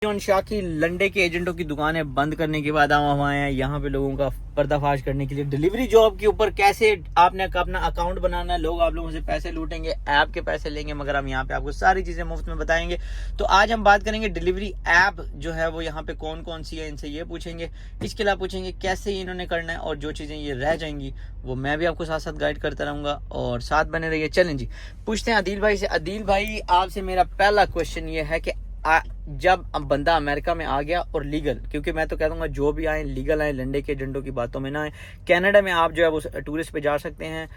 John Shah की लंडे के एजेंटों की दुकानें बंद करने के बाद हम आए हैं यहाँ पे लोगों का पर्दाफाश करने के लिए। डिलीवरी जॉब के ऊपर कैसे आपने अपना अकाउंट बनाना है, लोग आप लोगों से पैसे लूटेंगे, ऐप के पैसे लेंगे, मगर हम यहाँ पे आपको सारी चीजें मुफ्त में बताएंगे। तो आज हम बात करेंगे डिलीवरी ऐप जो है वो यहाँ पे कौन कौन सी है, इनसे ये पूछेंगे। इसके अलावा पूछेंगे कैसे इन्होंने करना है, और जो चीजें ये रह जाएंगी वो मैं भी आपको साथ साथ गाइड करता रहूंगा, और साथ बने रहिए। चलें जी, पूछते हैं आदिल भाई से। आदिल भाई, आपसे मेरा पहला क्वेश्चन ये है कि जब बंदा अमेरिका में आ गया और लीगल, क्योंकि मैं तो कह दूंगा जो भी आए लीगल आए, लंडे के एजेंटों की बातों में ना आए। कनाडा में आप जो है वो टूरिस्ट पे जा सकते हैं,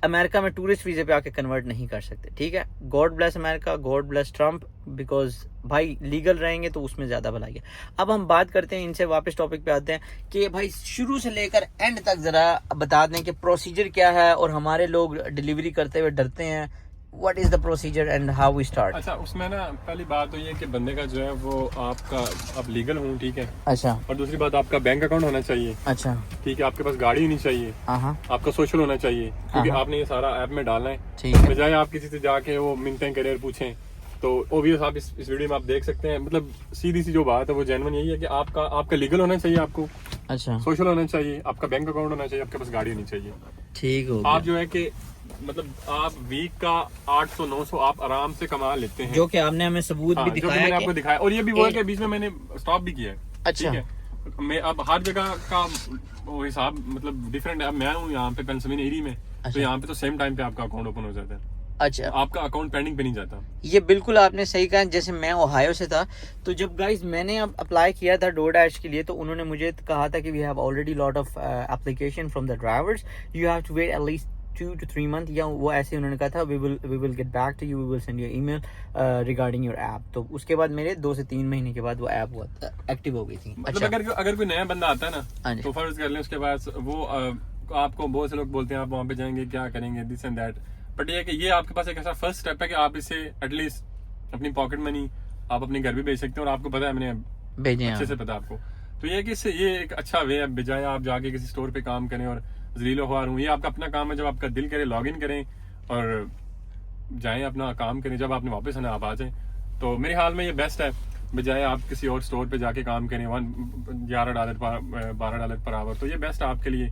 अमेरिका में टूरिस्ट वीजे पे आके कन्वर्ट नहीं कर सकते, ठीक है। God bless America, God bless Trump, because भाई लीगल रहेंगे तो उसमें ज्यादा भलाई है। अब हम बात करते हैं इनसे, वापस टॉपिक पे आते हैं कि भाई शुरू से लेकर एंड तक जरा बता दें कि प्रोसीजर क्या है, और हमारे लोग डिलीवरी करते हुए डरते हैं। What is the procedure and how we start? अच्छा, उसमें ना पहली बात तो ये कि बंदे का जो है वो आपका अब लीगल हूँ, ठीक है। अच्छा। और दूसरी बात, आपका बैंक अकाउंट होना चाहिए। अच्छा। ठीक है, आपके पास गाड़ी होनी चाहिए। आपका सोशल होना चाहिए, क्योंकि आपने ये सारा ऐप में डालना है। ठीक है। बजाय आप किसी से जाके वो मिनटें करियर पूछें, तो ओबियस आप इस वीडियो में आप देख सकते हैं। मतलब सीधी सी जो बात है वो जेन्युइन यही है कि आपका लीगल होना चाहिए, आपको अच्छा सोशल होना चाहिए, आपका बैंक अकाउंट होना चाहिए, आपके पास गाड़ी होनी चाहिए। ठीक हो आप जो है कि मतलब आप वीक का 800-900 आप आराम से कमा लेते हैं, जो कि आपने हमें सबूत भी दिखाया, मैंने आपको दिखाया। और ये भी वो है कि बीच में मैंने स्टॉप भी किया है। अच्छा। ठीक है, मैं अब हर जगह का वो हिसाब मतलब डिफरेंट है। अब मैं हूँ यहाँ पे पेंसिल्वेनिया एरिया में, तो यहाँ पे तो सेम टाइम पे आपका अकाउंट ओपन हो जाता है। अच्छा, आपका अकाउंट पेंडिंग पे नहीं जाता। ये बिल्कुल आपने सही कहा। जैसे मैं ओहायो से था, तो जब गाइस मैंने अब अप्लाई किया था डोरडैश के लिए, तो उन्होंने मुझे कहा था कि we have already lot of application from the drivers, you have to wait at least 2 to 3 months, या वो ऐसे उन्होंने कहा था, we will get back to you, we will send you email regarding your app. तो उसके बाद मेरे 2 से 3 महीने के बाद वो ऐप एक्टिव हो गई थी। मतलब अच्छा। अगर कोई नया बंदा आता है ना, तो फर्ज कर लें उसके बाद वो आपको बहुत से लोग बोलते हैं आप वहाँ पे जाएंगे क्या करेंगे, दिस एंड दैट। बट ये है कि ये आपके पास एक ऐसा फर्स्ट स्टेप है कि आप इसे एटलीस्ट अपनी पॉकेट मनी आप अपने घर भी भेज सकते हैं, और आपको पता है, मैंने भेजे अच्छे से पता है आपको। तो ये है कि इससे ये एक अच्छा वे है, बजाय आप जाके किसी स्टोर पे काम करें और ज़लीलो ख्वार हूँ। ये आपका अपना काम है, जब आपका दिल करे लॉग इन करें और जाएं अपना काम करें, जब आपने वापस आना आप आ जाएं। तो मेरे हाल में ये बेस्ट है, बजाय आप किसी और स्टोर पे जाके काम करें $11 $12 पर आवर। तो ये बेस्ट है आपके लिए।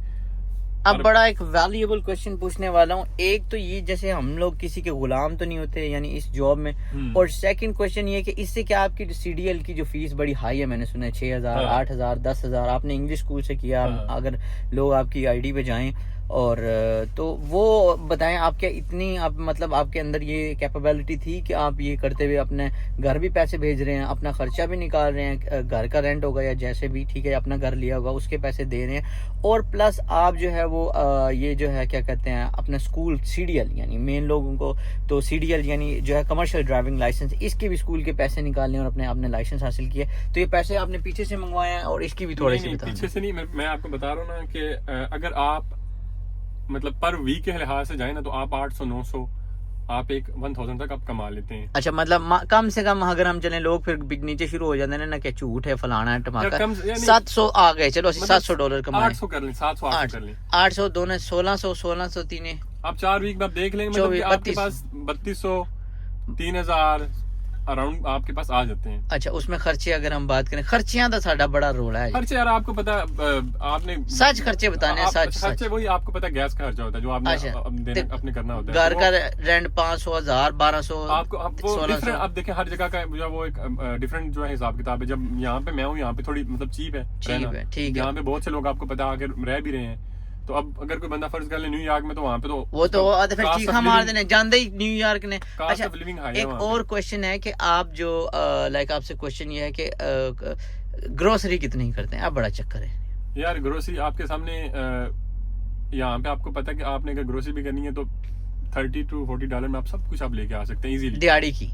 अब बड़ा एक वैल्यूएबल क्वेश्चन पूछने वाला हूँ। एक तो ये, जैसे हम लोग किसी के गुलाम तो नहीं होते यानी इस जॉब में, और सेकंड क्वेश्चन ये कि इससे क्या आपकी सीडीएल की जो फीस बड़ी हाई है, मैंने सुना है 6,000 8,000 10,000, आपने इंग्लिश स्कूल से किया। अगर लोग आपकी आईडी पे जाएं और तो वो बताएं, आप क्या इतनी आप मतलब आपके अंदर ये कैपेबिलिटी थी कि आप ये करते हुए अपने घर भी पैसे भेज रहे हैं, अपना खर्चा भी निकाल रहे हैं, घर का रेंट होगा या जैसे भी, ठीक है, अपना घर लिया होगा उसके पैसे दे रहे हैं, और प्लस आप जो है वो ये जो है क्या कहते हैं अपना स्कूल सीडीएल, यानी मेन लोगों को तो सीडीएल यानी जो है कमर्शियल ड्राइविंग लाइसेंस, इसके भी स्कूल के पैसे निकालने और अपने लाइसेंस हासिल किए। तो ये पैसे आपने पीछे से मंगवाए हैं, और इसकी भी थोड़ी सी पीछे से नहीं, मैं आपको बता रहा हूँ ना कि अगर आप मतलब पर वीक के लिहाज से जाए ना, तो आप 800-900 आप एक 1000 तक आप कमा लेते हैं। अच्छा, मतलब कम से कम अगर हम चले, लोग फिर नीचे शुरू हो जाते हैं ना कि झूठ है, फलाना है, टमाटर 700 आ गए, चलो $700 कमाए, 800 कर लें, 700 कर लें, 800 दोनों 1600 तीन, आप 4 वीक में आप देख लेंगे, मतलब आपके पास 3200 3000 अराउंड आपके पास आ जाते हैं। अच्छा, उसमें खर्चे अगर हम बात करें, खर्चियां तो साडा बड़ा रोल है। खर्चे यार आपको पता, आपने सच खर्चे बताने, सच खर्चे वही आपको पता, गैस का खर्चा होता है जो आपने अपने करना होता है, घर का रेंट 500 1000 1200 आपको अब देखें हर जगह का जो वो एक डिफरेंट जो है हिसाब किताब है। जब यहाँ पे मैं हूँ, यहाँ पे थोड़ी मतलब चीप है, ठीक है, यहाँ पे बहुत से लोग आपको पता आके रह भी रहे हैं। तो अब अगर कोई बंदा फर्ज कर ले न्यूयॉर्क में, तो वहाँ पे तो वो तो फिर चीखा मार देने जानते ही न्यूयॉर्क ने। अच्छा, एक और क्वेश्चन है कि आप जो लाइक आपसे क्वेश्चन ये है कि ग्रोसरी कितनी करते हैं आप? बड़ा चक्कर है यार ग्रोसरी आपके सामने। यहाँ पे आपको पता है कि आपने अगर ग्रोसरी भी करनी है तो $30 to $40 में आप सब कुछ आप लेके आ सकते हैं इजीली। दिहाड़ी की,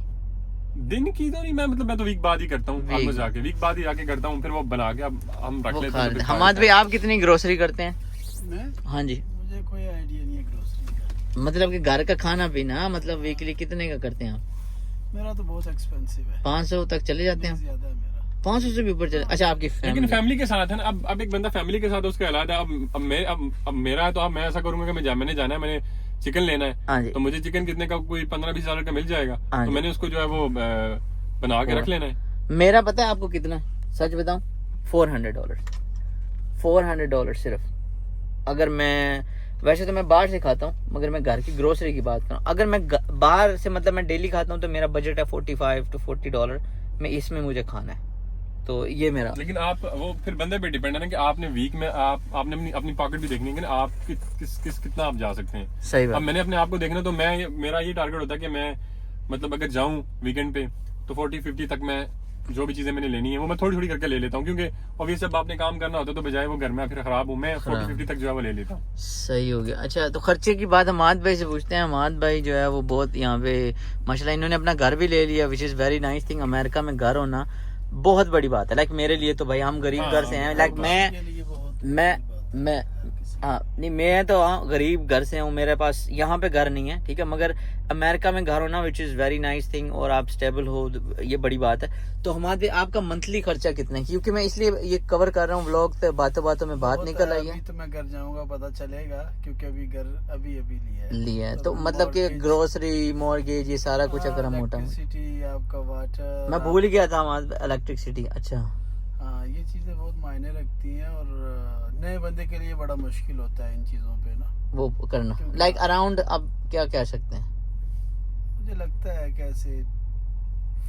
दिन की तो नहीं, मैं तो वीक बाद ही करता हूँ, जाके वीक बाद ही जाके करता हूँ, फिर वो बना के अब हम रख लेते हैं। हमाद भाई, आप कितनी ग्रोसरी करते हैं? हाँ जी, मुझे कोई आइडिया नहीं है ग्रोसरी का। मतलब कि घर का खाना पीना, मतलब वीकली कितने का करते हैं आप? मेरा तो बहुत एक्सपेंसिव है, 500 तक चले जाते हैं। ज्यादा है मेरा, 500 से भी ऊपर चले। अच्छा, आपकी लेकिन फैमिली के साथ है ना। अब एक बंदा फैमिली के साथ है, उसके अलावा अब मेरा है, तो अब मैं ऐसा करूंगा कि मैंने जाना है, मैंने चिकन लेना है, तो मुझे चिकन कितने का, कोई $15-20 का मिल जाएगा, तो मैंने उसको जो है वो बना के रख लेना है। मेरा पता है आपको कितना, सच बताऊं, $400 सिर्फ। अगर मैं, वैसे तो मैं बाहर से खाता हूँ, मगर मैं घर की ग्रोसरी की बात करूँ, अगर मैं बाहर से मतलब मैं डेली खाता हूँ तो मेरा बजट है $45 to $40 में, इसमें मुझे खाना है, तो ये मेरा। लेकिन आप वो फिर बंदे पे डिपेंड है ना कि आपने वीक में आपने अपनी पॉकेट भी देखनी है कि आप कितना आप जा सकते हैं। सही बात। अब मैंने अपने आप को देखना, तो मेरा ये टारगेट होता है कि मैं मतलब अगर जाऊं वीकेंड पे तो 40-50 तक मैं जो भी चीजें मैंने लेनी है वो मैं थोड़ी थोड़ी करके ले लेता हूँ, क्योंकि ऑब्वियस जब आपने काम करना होता है तो बजाय वो घर में फिर खराब हूँ, मैं 40-50 तक जो है वो ले लेता हूँ। सही हो गया। अच्छा, तो खर्चे की बात हमाद भाई से पूछते हैं। हमाद भाई जो है वो बहुत यहाँ पे माशाल्लाह इन्होंने अपना घर भी ले लिया, which is very nice thing. America में घर होना बहुत बड़ी बात है। लाइक मेरे लिए तो भाई हम गरीब घर से हैं, लाइक मैं हाँ नहीं, मैं तो हाँ गरीब घर से हूँ, मेरे पास यहाँ पे घर नहीं है, ठीक है, मगर अमेरिका में घर होना which is very nice thing, और आप स्टेबल हो, ये बड़ी बात है। तो हमारे आपका मंथली खर्चा कितना है, क्योंकि मैं इसलिए ये कवर कर रहा हूँ व्लॉग पे, बातों बातों में बात निकल आई है। तो मैं घर जाऊंगा पता चलेगा, क्योंकि अभी घर अभी लिया है, तो मतलब कि ग्रोसरी, मॉर्गेज, ये सारा कुछ अगर हम मोटा, इलेक्ट्रिसिटी, आपका वाटर, मैं भूल गया था हमारे, इलेक्ट्रिसिटी। अच्छा हाँ, ये चीजें बहुत मायने रखती हैं, और नए बंदे के लिए बड़ा मुश्किल होता है इन चीजों पे ना वो करना। लाइक अराउंड अब क्या कह सकते हैं, मुझे लगता है कैसे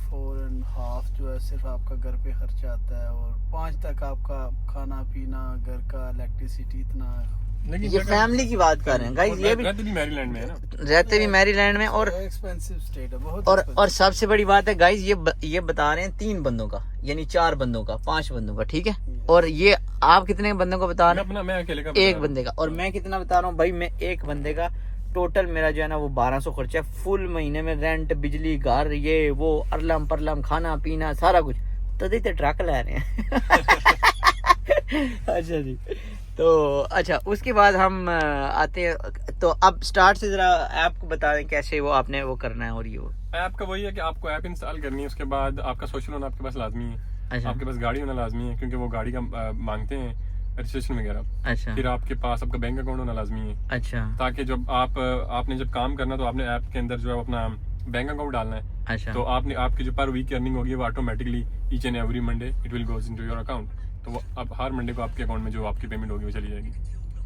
4.5 जो है सिर्फ आपका घर पे खर्चा आता है, और 5 तक आपका खाना पीना, घर का इलेक्ट्रिसिटी, इतना। लेकिन ये फैमिली की बात कर रहे हैं गाइस, ये भी रहते भी मैरीलैंड में है ना, रहते भी मैरीलैंड में, और एक्सपेंसिव स्टेट है बहुत। और सबसे बड़ी बात है गाइस, ये बता रहे हैं 3 बंदों का, यानी 4 बंदों का, 5 बंदों का, ठीक है। और ये आप कितने बंदों का बता रहे हैं? मैं अकेले का एक बंदे का। और मैं कितना बता रहा हूँ भाई, मैं एक बंदे का टोटल मेरा जो है ना वो 1200 खर्चा है फुल महीने में, रेंट, बिजली, घर, ये वो, अरलम परलम, खाना पीना सारा कुछ। तो देखते ट्रक ले रहे हैं। अच्छा जी, तो अच्छा उसके बाद हम आते हैं, तो अब स्टार्ट से जरा ऐप को बता दें कैसे वो आपने वो करना है। और ये वो ऐप का वही है कि आपको ऐप इंस्टॉल करनी है, उसके बाद आपका सोशल होना आपके पास लाजमी है। अच्छा। आपके पास गाड़ी होना लाजमी है, क्योंकि वो गाड़ी का मांगते हैं रजिस्ट्रेशन वगैरह। अच्छा। फिर आपके पास आपका बैंक अकाउंट होना लाजमी है। अच्छा। ताकि जब आपने जब काम करना तो आपने ऐप के अंदर जो है अपना बैंक अकाउंट डालना है। अच्छा। तो आपकी जो पर वीक अर्निंग होगी वो automatically each and every Monday it will goes into your account. तो वो अब हर मंडे को आपके अकाउंट में जो आपकी पेमेंट होगी वो चली जाएगी।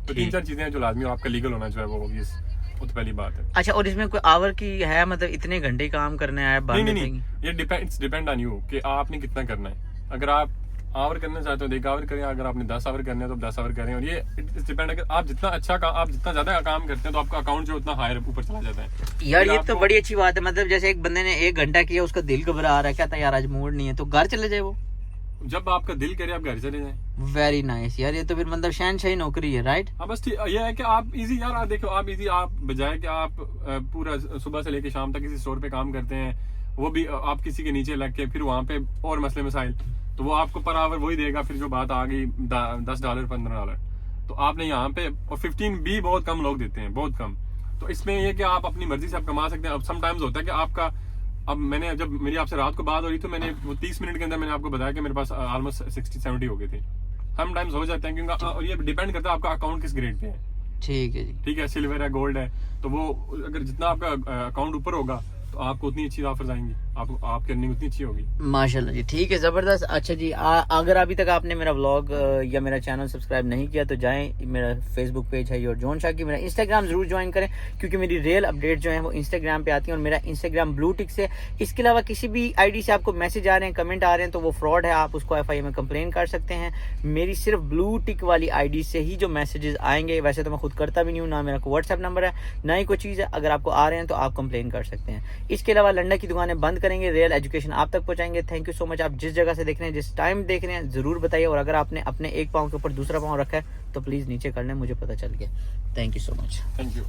तो 3-4 चीजें हैं जो लाजमी, आपका लीगल होना जो है वो ऑब्वियस, वो तो पहली बात है। अच्छा, और इसमें कोई आवर की है, मतलब इतने घंटे काम करना है? नहीं, ये डिपेंड ऑन यू कि आपने कितना करना है। अगर आप आवर करना चाहते हो 1 आवर करें, अगर आपने 10 आवर करने हैं तो 10 आवर करें। और ये डिपेंड, अगर आप जितना ज्यादा काम करते हैं तो आपका अकाउंट जो उतना हायर ऊपर चला जाता है। यार ये तो बड़ी अच्छी बात है, मतलब जैसे एक बंदे ने 1 घंटा किया, उसका दिल घबरा रहा है, कहता है यार आज मूड नहीं है, तो घर चले जाए वो। जब आपका दिल करे आप घर चले जाएं। वेरी नाइस यार, ये तो फिर मतलब शहनशाही नौकरी है, राइट? हाँ बस ये है कि आप इजी यार, देखो आप इजी, आप बजाय कि आप पूरा सुबह से लेके शाम तक किसी स्टोर पे काम करते हैं, वो भी आप किसी के नीचे लग के फिर वहाँ पे और मसले मसाइल, तो वो आपको पर आवर वही देगा। फिर जो बात आ गई $10 $15, तो आपने यहाँ पे, और 15 भी बहुत कम लोग देते हैं, बहुत कम। तो इसमें ये कि आप अपनी मर्जी से आप कमा सकते हैं। अब समटाइम्स होता है कि आपका, अब मैंने जब मेरी आपसे रात को बात हो रही तो मैंने वो 30 मिनट के अंदर मैंने आपको बताया कि मेरे पास ऑलमोस्ट 60-70 हो गए थे। समटाइम्स हो जाते हैं, क्योंकि और ये डिपेंड करता है आपका अकाउंट किस ग्रेड पे है। ठीक है जी, ठीक है, सिल्वर है, गोल्ड है, तो वो अगर जितना आपका अकाउंट ऊपर होगा तो आपको उतनी अच्छी ऑफर्स आएंगी, आपकी अर्निंग उतनी अच्छी होगी। माशाल्लाह जी, ठीक है, जबरदस्त। अच्छा जी, अगर अभी तक आपने मेरा व्लॉग या मेरा चैनल सब्सक्राइब नहीं किया तो जाएं, मेरा फेसबुक पेज है योर जॉन शाकी, मेरा इंस्टाग्राम जरूर ज्वाइन करें, क्योंकि मेरी रियल अपडेट जो है वो इंस्टाग्राम पे आती है, और मेरा इंस्टाग्राम ब्लू टिक से। इसके अलावा किसी भी आईडी से आपको मैसेज आ रहे हैं, कमेंट आ रहे हैं, तो वो फ्रॉड है, आप उसको FIA में कंप्लेन कर सकते हैं। मेरी सिर्फ ब्लू टिक वाली आईडी से ही जो मैसेजेस आएंगे, वैसे तो मैं खुद करता भी नहीं हूँ, ना मेरा कोई व्हाट्सएप नंबर है, ना ही कोई चीज़ है। अगर आपको आ रहे हैं तो आप कंप्लेन कर सकते हैं। इसके अलावा लंदन की दुकानें बंद करेंगे, रियल एजुकेशन आप तक पहुंचाएंगे। Thank you so much. आप जिस जगह से देख रहे हैं, जिस टाइम देख रहे हैं, जरूर बताइए। और अगर आपने अपने एक पाँव के ऊपर दूसरा पाँव रखा है तो प्लीज नीचे कर लें, मुझे पता चल गया। Thank you so much. Thank you.